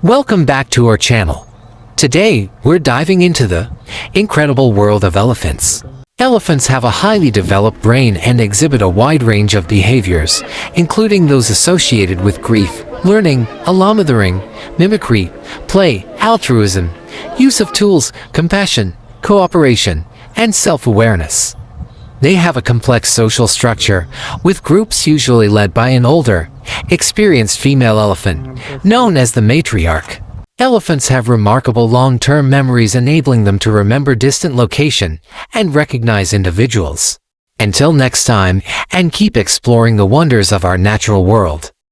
Welcome back to our channel. Today, we're diving into the incredible world of elephants. Elephants have a highly developed brain and exhibit a wide range of behaviors, including those associated with grief, learning, alamathering, mimicry, play, altruism, use of tools, compassion, cooperation, and self-awareness. They have a complex social structure, with groups usually led by an older, experienced female elephant, known as the matriarch. Elephants have remarkable long-term memories, enabling them to remember distant location and recognize individuals. Until next time, and keep exploring the wonders of our natural world.